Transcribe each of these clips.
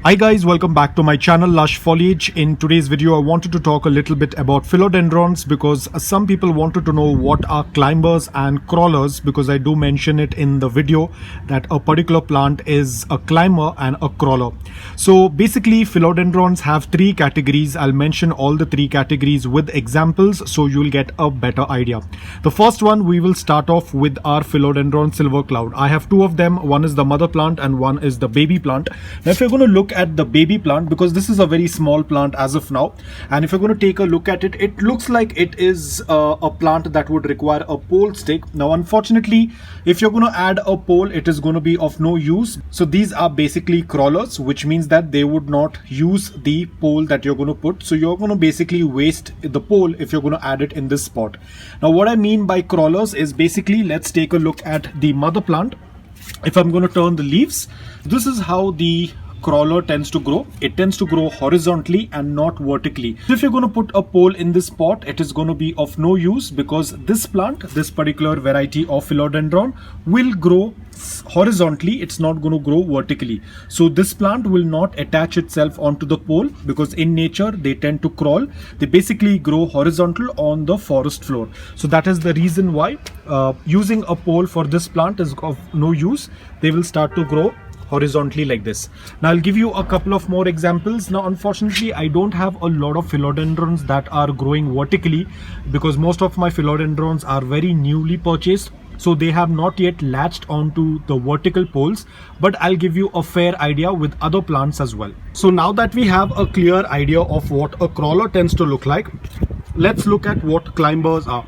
Hi guys, welcome back to my channel Lush Foliage. In today's video I wanted to talk a little bit about philodendrons because some people wanted to know what are climbers and crawlers, because I do mention it in the video that a particular plant is a climber and a crawler. So basically philodendrons have three categories. I'll mention all the three categories with examples so you'll get a better idea. The first one, we will start off with our philodendron silver cloud. I have two of them. One is the mother plant and one is the baby plant. Now if you're going to look at the baby plant, because this is a very small plant as of now, and if you're going to take a look at it, it looks like it is a plant that would require a pole stick. Now unfortunately, if you're going to add a pole, it is going to be of no use. So these are basically crawlers, which means that they would not use the pole that you're going to put. So you're going to basically waste the pole if you're going to add it in this spot. Now what I mean by crawlers is basically, let's take a look at the mother plant. If I'm going to turn the leaves, this is how the crawler tends to grow. It tends to grow horizontally and not vertically. So if you're going to put a pole in this spot, it is going to be of no use, because this plant, this particular variety of philodendron, will grow horizontally. It's not going to grow vertically. So this plant will not attach itself onto the pole, because in nature they tend to crawl. They basically grow horizontal on the forest floor. So that is the reason why using a pole for this plant is of no use. They will start to grow horizontally like this. Now I'll give you a couple of more examples. Now unfortunately I don't have a lot of philodendrons that are growing vertically, because most of my philodendrons are very newly purchased, so they have not yet latched onto the vertical poles, but I'll give you a fair idea with other plants as well. So now that we have a clear idea of what a crawler tends to look like, let's look at what climbers are.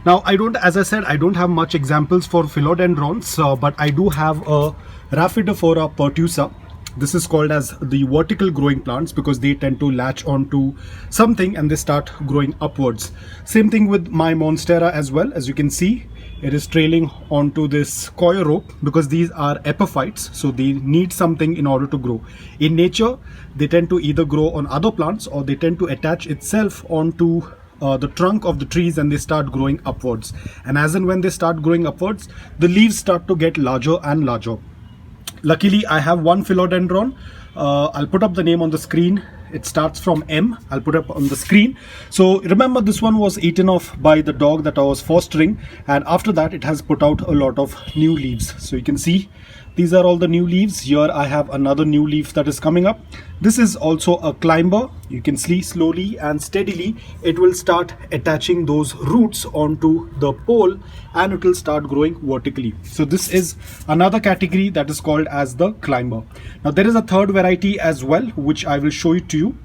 Now as I said, I don't have much examples for philodendrons, but I do have a Rhaphidophora pertusa. This is called as the vertical growing plants because they tend to latch onto something and they start growing upwards. Same thing with my monstera as well. As you can see, it is trailing onto this coir rope because these are epiphytes, so they need something in order to grow. In nature, they tend to either grow on other plants or they tend to attach itself onto the trunk of the trees and they start growing upwards. And as and when they start growing upwards, the leaves start to get larger and larger. Luckily, I have one philodendron. I'll put up the name on the screen. It starts from M. I'll put up on the screen. So remember, this one was eaten off by the dog that I was fostering, and after that it has put out a lot of new leaves. So you can see these are all the new leaves. Here I have another new leaf that is coming up. This is also a climber. You can see slowly and steadily it will start attaching those roots onto the pole and it will start growing vertically. So this is another category that is called as the climber. Now there is a third variety as well, which I will show it to you.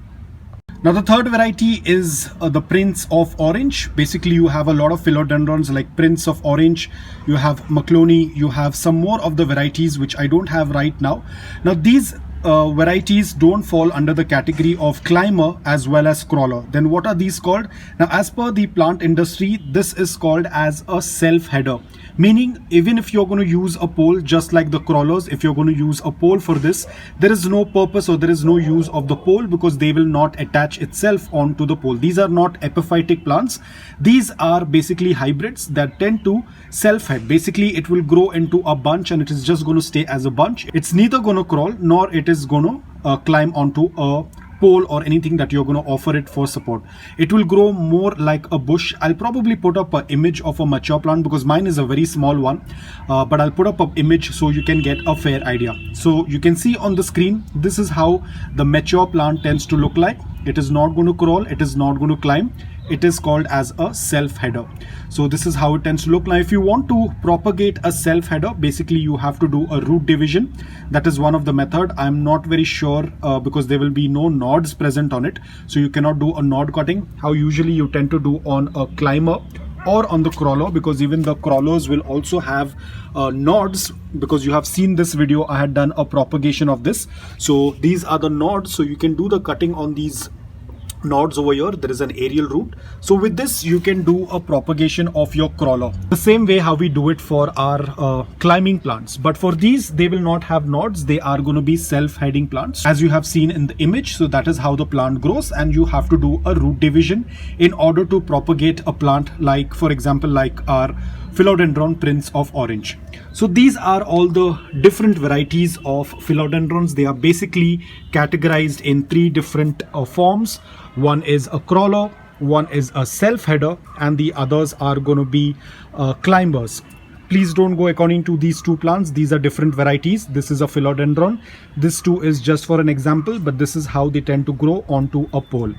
Now the third variety is the Prince of Orange. Basically you have a lot of philodendrons like Prince of Orange, you have Macloni, you have some more of the varieties which I don't have right now. Now these varieties don't fall under the category of climber as well as crawler. Then what are these called? Now as per the plant industry, this is called as a self-header. Meaning, even if you're going to use a pole, just like the crawlers, if you're going to use a pole for this, there is no purpose or there is no use of the pole because they will not attach itself onto the pole. These are not epiphytic plants. These are basically hybrids that tend to self-head. Basically, it will grow into a bunch and it is just going to stay as a bunch. It's neither going to crawl nor it is going to climb onto a pole or anything that you're going to offer it for support. It will grow more like a bush. I'll probably put up an image of a mature plant because mine is a very small one, but I'll put up an image so you can get a fair idea. So you can see on the screen, this is how the mature plant tends to look like. It is not going to crawl, it is not going to climb. It is called as a self-header. So this is how it tends to look. Now if you want to propagate a self-header, basically you have to do a root division. That is one of the method. I'm not very sure because there will be no nodes present on it, so you cannot do a node cutting, how usually you tend to do on a climber or on the crawler, because even the crawlers will also have nodes, because you have seen this video, I had done a propagation of this. So these are the nodes, so you can do the cutting on these nodes over here. There is an aerial root. So with this you can do a propagation of your crawler the same way how we do it for our climbing plants. But for these, they will not have nodes. They are going to be self-heading plants as you have seen in the image. So that is how the plant grows, and you have to do a root division in order to propagate a plant, like for example like our Philodendron Prince of Orange. So these are all the different varieties of philodendrons. They are basically categorized in three different forms. One is a crawler, one is a self-header, and the others are going to be climbers. Please don't go according to these two plants. These are different varieties. This is a philodendron. This too is just for an example, but this is how they tend to grow onto a pole.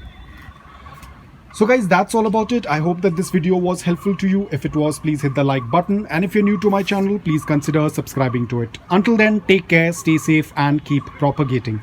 So guys, that's all about it. I hope that this video was helpful to you. If it was, please hit the like button. And if you're new to my channel, please consider subscribing to it. Until then, take care, stay safe, and keep propagating.